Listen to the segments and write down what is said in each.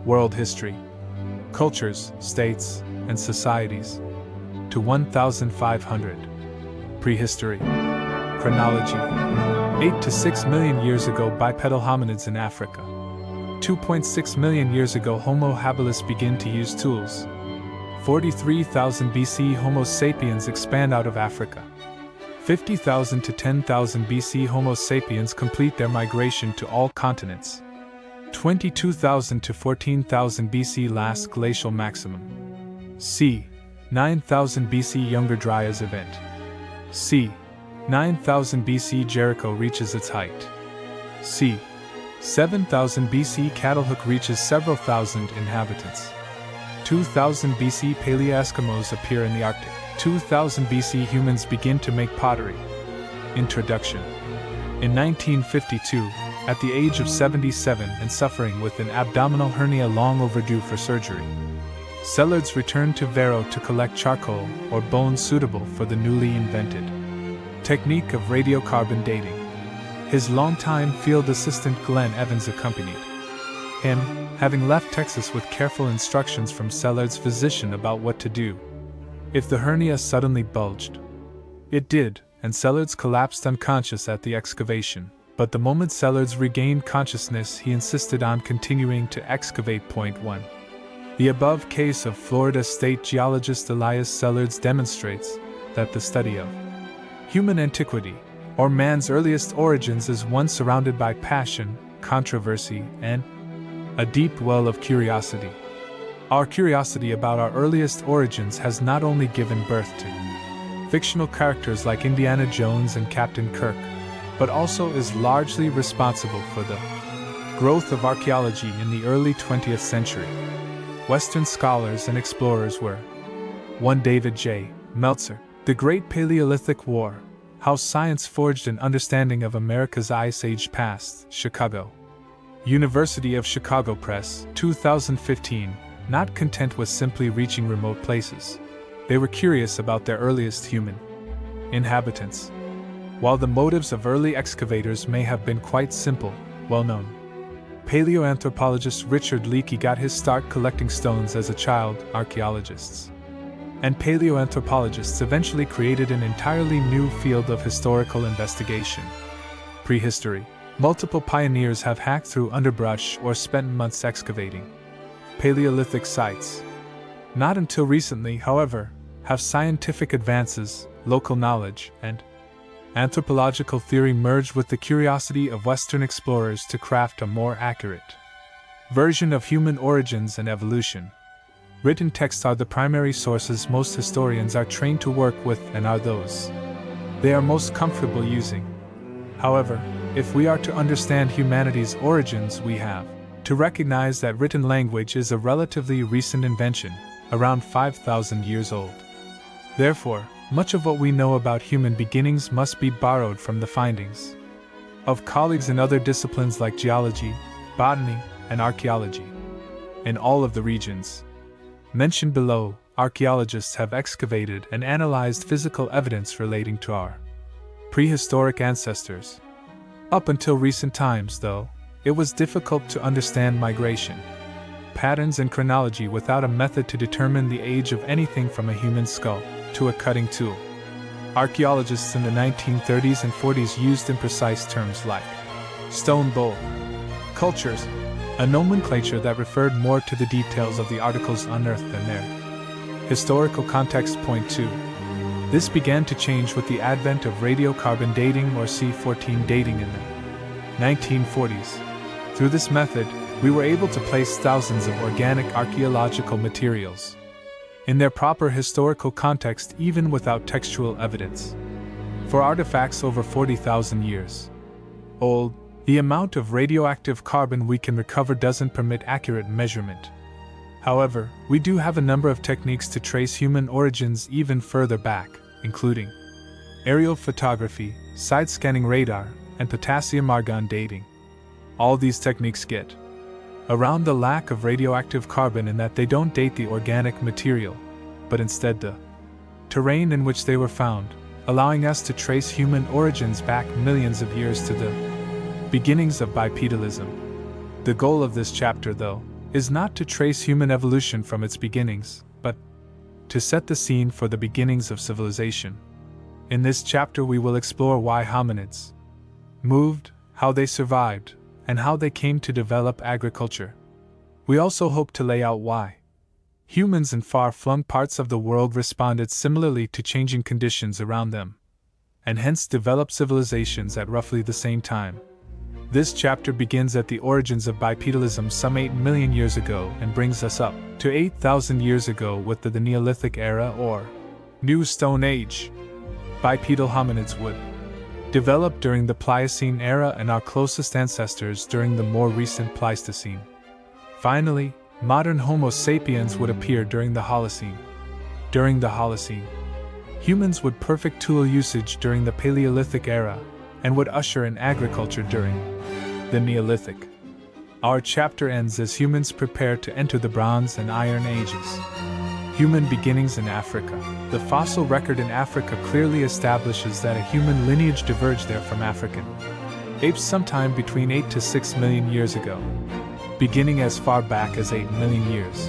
World history. Cultures, states, and societies. To 1500. Prehistory. Chronology. 8 to 6 million years ago, bipedal hominids in Africa. 2.6 million years ago, Homo habilis begin to use tools. 43,000 BC, Homo sapiens expand out of Africa. 50,000 to 10,000 BC, Homo sapiens complete their migration to all continents. 22,000 to 14,000 BC, last glacial maximum. c. 9,000 BC, Younger Dryas event. c. 9,000 BC, Jericho reaches its height. c. 7,000 BC, Catalhook reaches several thousand inhabitants. 2000 BC, Paleo-Eskimos appear in the Arctic. 2000 BC, humans begin to make pottery. Introduction. In 1952, at the age of 77 and suffering with an abdominal hernia long overdue for surgery, Sellards returned to Vero to collect charcoal or bones suitable for the newly invented technique of radiocarbon dating. His longtime field assistant Glenn Evans accompanied him, having left Texas with careful instructions from Sellards' physician about what to do if the hernia suddenly bulged. It did, and Sellards collapsed unconscious at the excavation, but the moment Sellards regained consciousness, he insisted on continuing to excavate. Point 1. The above case of Florida State geologist Elias Sellards demonstrates that the study of human antiquity, or man's earliest origins, is one surrounded by passion, controversy, and a deep well of curiosity. Our curiosity about our earliest origins has not only given birth to fictional characters like Indiana Jones and Captain Kirk, but also is largely responsible for the growth of archaeology in the early 20th century. Western scholars and explorers were 1. David J. Meltzer, The Great Paleolithic War, How Science Forged an Understanding of America's Ice Age Past, Chicago. University of Chicago Press, 2015. Not content with simply reaching remote places, they were curious about their earliest human inhabitants. While the motives of early excavators may have been quite simple, well known. Paleoanthropologist Richard Leakey got his start collecting stones as a child. Archaeologists and paleoanthropologists eventually created an entirely new field of historical investigation. Prehistory. Multiple pioneers have hacked through underbrush or spent months excavating Paleolithic sites. Not until recently, however, have scientific advances, local knowledge, and anthropological theory merged with the curiosity of Western explorers to craft a more accurate version of human origins and evolution. Written texts are the primary sources most historians are trained to work with and are those they are most comfortable using. However, if we are to understand humanity's origins, we have to recognize that written language is a relatively recent invention, around 5,000 years old. Therefore, much of what we know about human beginnings must be borrowed from the findings of colleagues in other disciplines like geology, botany, and archaeology. In all of the regions mentioned below, archaeologists have excavated and analyzed physical evidence relating to our prehistoric ancestors. Up until recent times, though, it was difficult to understand migration patterns and chronology without a method to determine the age of anything from a human skull to a cutting tool. Archaeologists in the 1930s and 40s used imprecise terms like stone bowl cultures, a nomenclature that referred more to the details of the articles unearthed than their historical context. Point 2. This began to change with the advent of radiocarbon dating or C14 dating in the 1940s. Through this method, we were able to place thousands of organic archaeological materials in their proper historical context even without textual evidence. For artifacts over 40,000 years old, the amount of radioactive carbon we can recover doesn't permit accurate measurement. However, we do have a number of techniques to trace human origins even further back, including aerial photography, side-scanning radar, and potassium-argon dating. All these techniques get around the lack of radioactive carbon in that they don't date the organic material, but instead the terrain in which they were found, allowing us to trace human origins back millions of years to the beginnings of bipedalism. The goal of this chapter, though, is not to trace human evolution from its beginnings, but to set the scene for the beginnings of civilization. In this chapter we will explore why hominids moved, how they survived, and how they came to develop agriculture. We also hope to lay out why humans in far-flung parts of the world responded similarly to changing conditions around them, and hence developed civilizations at roughly the same time. This chapter begins at the origins of bipedalism some 8 million years ago and brings us up to 8,000 years ago with the Neolithic era or New Stone Age. Bipedal hominids would develop during the Pliocene era and our closest ancestors during the more recent Pleistocene. Finally, modern Homo sapiens would appear during the Holocene. During the Holocene, humans would perfect tool usage during the Paleolithic era and would usher in agriculture during the Neolithic. Our chapter ends as humans prepare to enter the Bronze and Iron Ages. Human beginnings in Africa. The fossil record in Africa clearly establishes that a human lineage diverged there from African apes sometime between 8 to 6 million years ago. Beginning as far back as 8 million years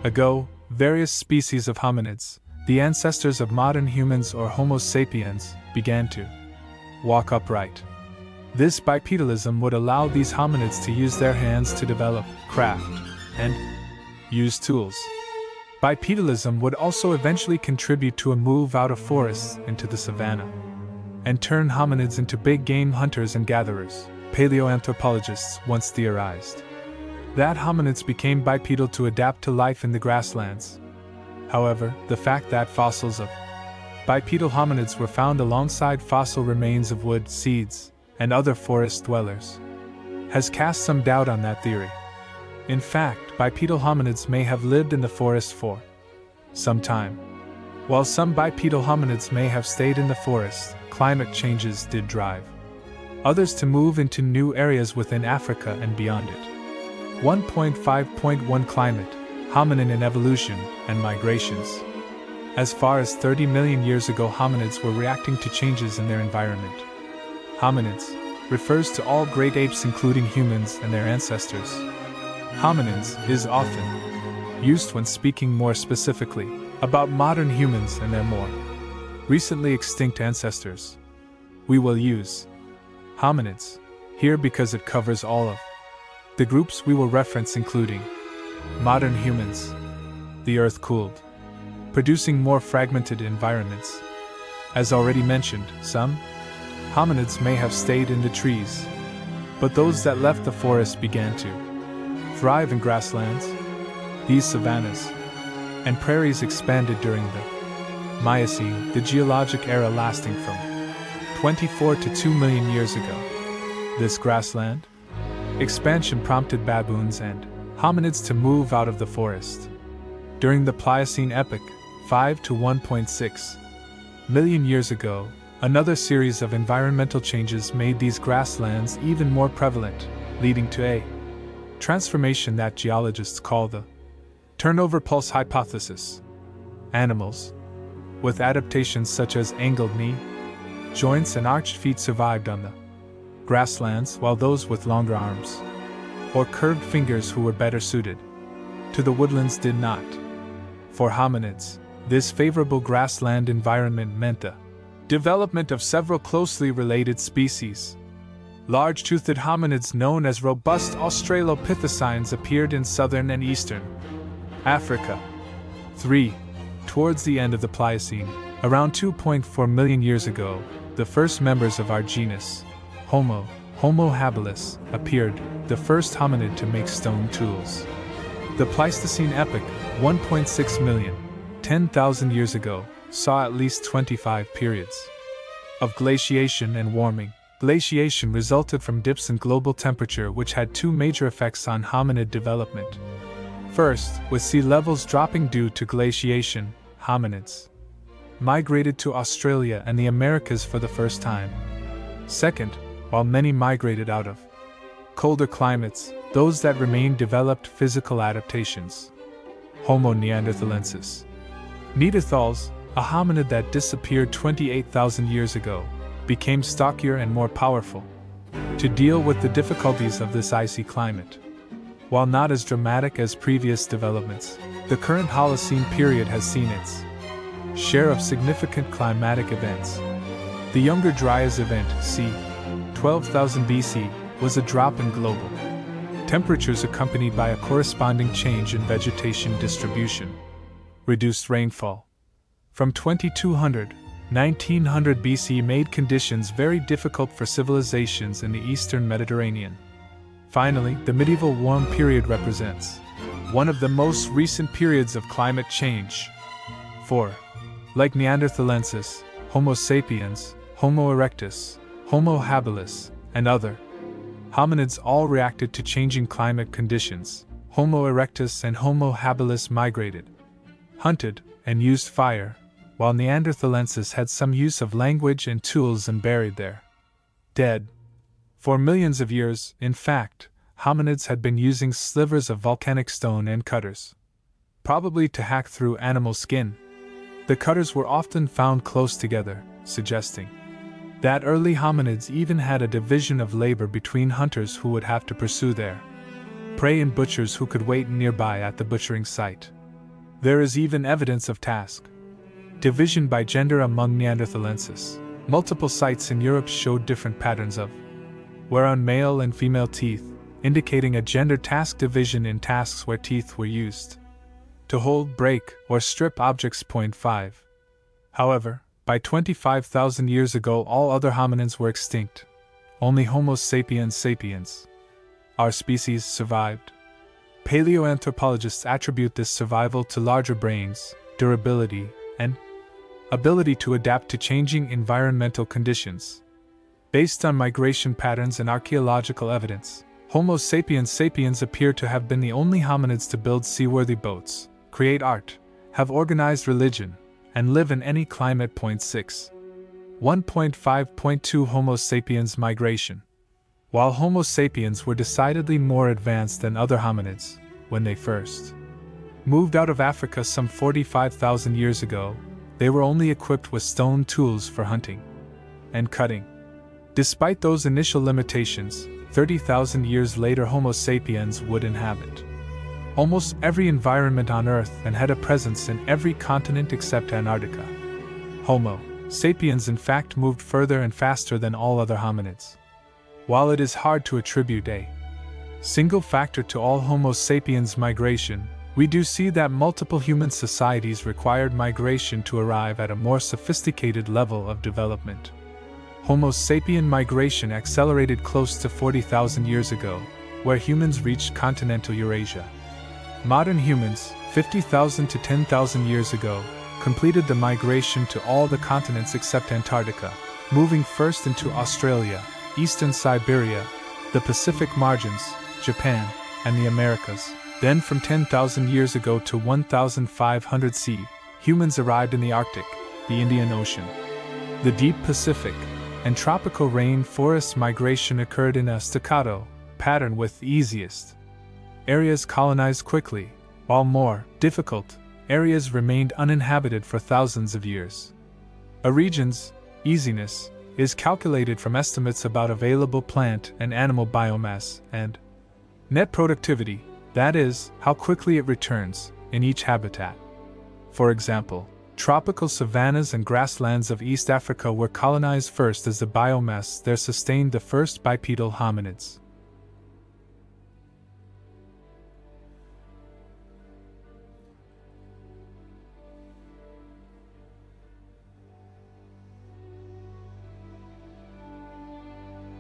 ago, various species of hominids, the ancestors of modern humans or Homo sapiens, began to walk upright. This bipedalism would allow these hominids to use their hands to develop, craft, and use tools. Bipedalism would also eventually contribute to a move out of forests into the savanna, and turn hominids into big game hunters and gatherers, paleoanthropologists once theorized that hominids became bipedal to adapt to life in the grasslands. However, the fact that fossils of bipedal hominids were found alongside fossil remains of wood, seeds, and other forest dwellers has cast some doubt on that theory. In fact, bipedal hominids may have lived in the forest for some time. While some bipedal hominids may have stayed in the forest, climate changes did drive others to move into new areas within Africa and beyond it. 1.5.1 Climate, hominin and evolution, and migrations. As far as 30 million years ago, hominids were reacting to changes in their environment. Hominids refers to all great apes including humans and their ancestors. Hominins is often used when speaking more specifically about modern humans and their more recently extinct ancestors. We will use hominids here because it covers all of the groups we will reference, including modern humans. The Earth cooled, producing more fragmented environments. As already mentioned, some hominids may have stayed in the trees, but those that left the forest began to thrive in grasslands. These savannas and prairies expanded during the Miocene, the geologic era lasting from 24 to 2 million years ago. This grassland expansion prompted baboons and hominids to move out of the forest. During the Pliocene epoch, 5 to 1.6 million years ago, another series of environmental changes made these grasslands even more prevalent, leading to a transformation that geologists call the turnover pulse hypothesis. Animals with adaptations such as angled knee joints and arched feet survived on the grasslands, while those with longer arms or curved fingers who were better suited to the woodlands did not. For hominids, this favorable grassland environment meant the development of several closely related species. Large-toothed hominids known as robust Australopithecines appeared in southern and eastern Africa. 3. Towards the end of the Pliocene, around 2.4 million years ago, the first members of our genus, Homo habilis, appeared, the first hominid to make stone tools. The Pleistocene epoch, 1.6 million, 10,000 years ago, saw at least 25 periods of glaciation and warming. Glaciation resulted from dips in global temperature which had two major effects on hominid development. First, with sea levels dropping due to glaciation, hominids migrated to Australia and the Americas for the first time. Second, while many migrated out of colder climates, those that remained developed physical adaptations. Homo neanderthalensis. Neanderthals, a hominid that disappeared 28,000 years ago, became stockier and more powerful to deal with the difficulties of this icy climate. While not as dramatic as previous developments, the current Holocene period has seen its share of significant climatic events. The Younger Dryas event, c. 12,000 BC, was a drop in global temperatures accompanied by a corresponding change in vegetation distribution. Reduced rainfall from 2200–1900 BC made conditions very difficult for civilizations in the eastern Mediterranean. Finally, the medieval warm period represents one of the most recent periods of climate change. 4. Like Neanderthalensis, Homo sapiens, Homo erectus, Homo habilis, and other hominids all reacted to changing climate conditions. Homo erectus and Homo habilis migrated, hunted, and used fire, while Neanderthalensis had some use of language and tools and buried their dead. For millions of years, in fact, hominids had been using slivers of volcanic stone and cutters, probably to hack through animal skin. The cutters were often found close together, suggesting that early hominids even had a division of labor between hunters who would have to pursue their prey and butchers who could wait nearby at the butchering site. There is even evidence of task division by gender among Neanderthalensis. Multiple sites in Europe showed different patterns of wear on male and female teeth, indicating a gender task division in tasks where teeth were used to hold, break, or strip objects. 5. However, by 25,000 years ago all other hominins were extinct. Only Homo sapiens sapiens, our species, survived. Paleoanthropologists attribute this survival to larger brains, durability, and ability to adapt to changing environmental conditions. Based on migration patterns and archaeological evidence, Homo sapiens sapiens appear to have been the only hominids to build seaworthy boats, create art, have organized religion, and live in any climate. 6. 1.5.2 Homo sapiens migration. While Homo sapiens were decidedly more advanced than other hominids, when they first moved out of Africa some 45,000 years ago, they were only equipped with stone tools for hunting and cutting. Despite those initial limitations, 30,000 years later Homo sapiens would inhabit almost every environment on Earth and had a presence in every continent except Antarctica. Homo sapiens in fact moved further and faster than all other hominids. While it is hard to attribute a single factor to all Homo sapiens migration, we do see that multiple human societies required migration to arrive at a more sophisticated level of development. Homo sapien migration accelerated close to 40,000 years ago, where humans reached continental Eurasia. Modern humans, 50,000 to 10,000 years ago, completed the migration to all the continents except Antarctica, moving first into Australia, eastern Siberia, the Pacific margins, Japan, and the Americas. Then from 10,000 years ago to 1,500 CE, humans arrived in the Arctic, the Indian Ocean, the deep Pacific, and tropical rain-forest migration occurred in a staccato pattern with easiest areas colonized quickly, while more difficult areas remained uninhabited for thousands of years. A region's easiness is calculated from estimates about available plant and animal biomass and net productivity, that is, how quickly it returns, in each habitat. For example, tropical savannas and grasslands of East Africa were colonized first as the biomass there sustained the first bipedal hominids.